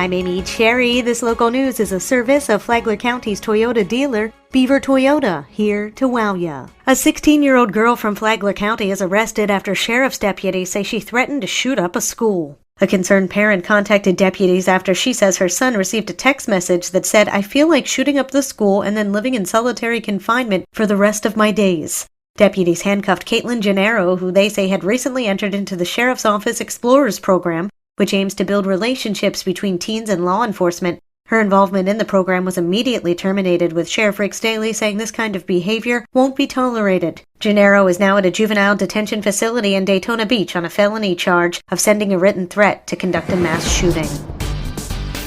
I'm Amy Cherry. This local news is a service of Flagler County's Toyota dealer, Beaver Toyota, here to wow ya. A 16-year-old girl from Flagler County is arrested after sheriff's deputies say she threatened to shoot up a school. A concerned parent contacted deputies after she says her son received a text message that said, "I feel like shooting up the school and then living in solitary confinement for the rest of my days." Deputies handcuffed Caitlin Gennaro, who they say had recently entered into the Sheriff's Office Explorers program, which aims to build relationships between teens and law enforcement. Her involvement in the program was immediately terminated, with Sheriff Rick Staley saying this kind of behavior won't be tolerated. Gennaro is now at a juvenile detention facility in Daytona Beach on a felony charge of sending a written threat to conduct a mass shooting.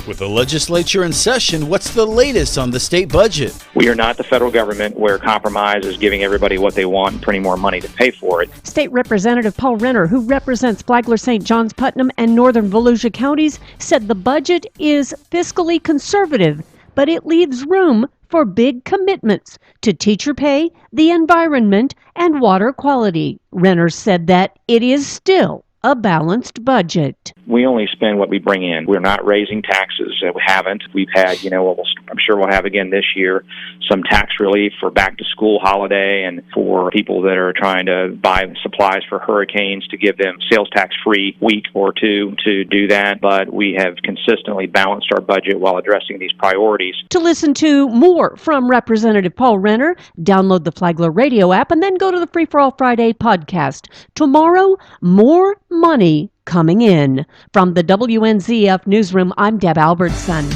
With the legislature in session, what's the latest on the state budget? We are not the federal government where compromise is giving everybody what they want and printing more money to pay for it. State Representative Paul Renner, who represents Flagler, St. Johns, Putnam, and northern Volusia counties, said the budget is fiscally conservative, but it leaves room for big commitments to teacher pay, the environment, and water quality. Renner said that it is still a balanced budget. We only spend what we bring in. We're not raising taxes. We haven't. We've had, I'm sure we'll have again this year, some tax relief for back to school holiday and for people that are trying to buy supplies for hurricanes to give them sales tax free week or two to do that. But we have consistently balanced our budget while addressing these priorities. To listen to more from Representative Paul Renner, download the Flagler radio app and then go to the Free for All Friday podcast. Tomorrow, more money coming in. From the WNZF Newsroom, I'm Deb Albertson.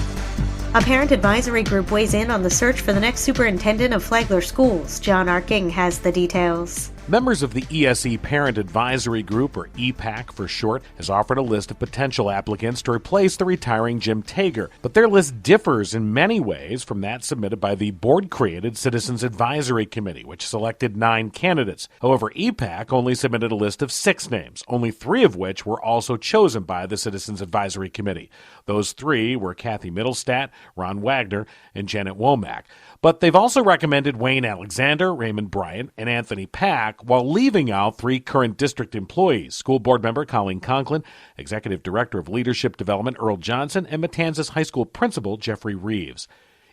A parent advisory group weighs in on the search for the next superintendent of Flagler schools. John Arking has the details. Members of the ESE Parent Advisory Group, or EPAC for short, has offered a list of potential applicants to replace the retiring Jim Tager. But their list differs in many ways from that submitted by the board-created Citizens Advisory Committee, which selected 9 candidates. However, EPAC only submitted a list of 6 names, only 3 of which were also chosen by the Citizens Advisory Committee. Those 3 were Kathy Middlestat, Ron Wagner, and Janet Womack. But they've also recommended Wayne Alexander, Raymond Bryant, and Anthony Pack, while leaving out 3 current district employees: school board member Colleen Conklin, executive director of leadership development Earl Johnson, and Matanzas High School principal Jeffrey Reeves.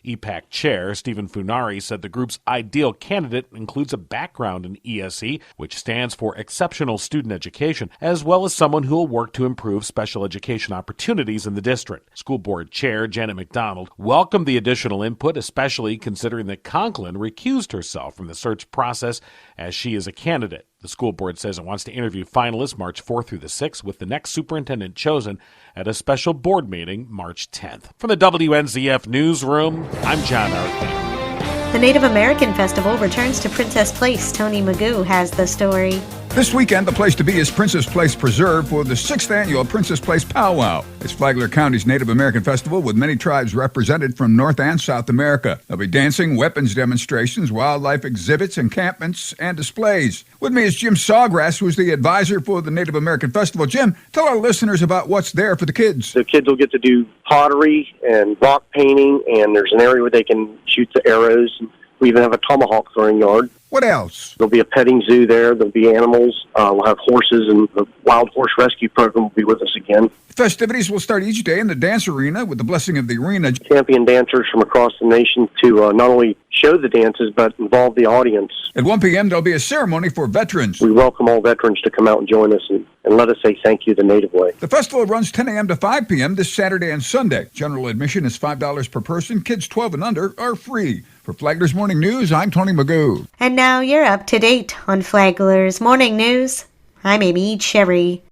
EPAC Chair Stephen Funari said the group's ideal candidate includes a background in ESE, which stands for Exceptional Student Education, as well as someone who will work to improve special education opportunities in the district. School Board Chair Janet McDonald welcomed the additional input, especially considering that Conklin recused herself from the search process as she is a candidate. The school board says it wants to interview finalists March 4th through the 6th, with the next superintendent chosen at a special board meeting March 10th. From the WNZF Newsroom, I'm John Arthur. The Native American Festival returns to Princess Place. Tony Magoo has the story. This weekend, the place to be is Princess Place Preserve for the 6th annual Princess Place Powwow. It's Flagler County's Native American festival with many tribes represented from North and South America. There'll be dancing, weapons demonstrations, wildlife exhibits, encampments, and displays. With me is Jim Sawgrass, who's the advisor for the Native American Festival. Jim, tell our listeners about what's there for the kids. The kids will get to do pottery and rock painting, and there's an area where they can shoot the arrows. We even have a tomahawk throwing yard. What else? There'll be a petting zoo there. There'll be animals. We'll have horses, and the Wild Horse Rescue Program will be with us again. Festivities will start each day in the dance arena with the blessing of the arena. Champion dancers from across the nation to not only show the dances, but involve the audience. At 1 p.m., there'll be a ceremony for veterans. We welcome all veterans to come out and join us and let us say thank you the Native way. The festival runs 10 a.m. to 5 p.m. this Saturday and Sunday. General admission is $5 per person. Kids 12 and under are free. For Flagler's Morning News, I'm Tony Magoo. And now you're up to date on Flagler's Morning News. I'm Amy Cherry.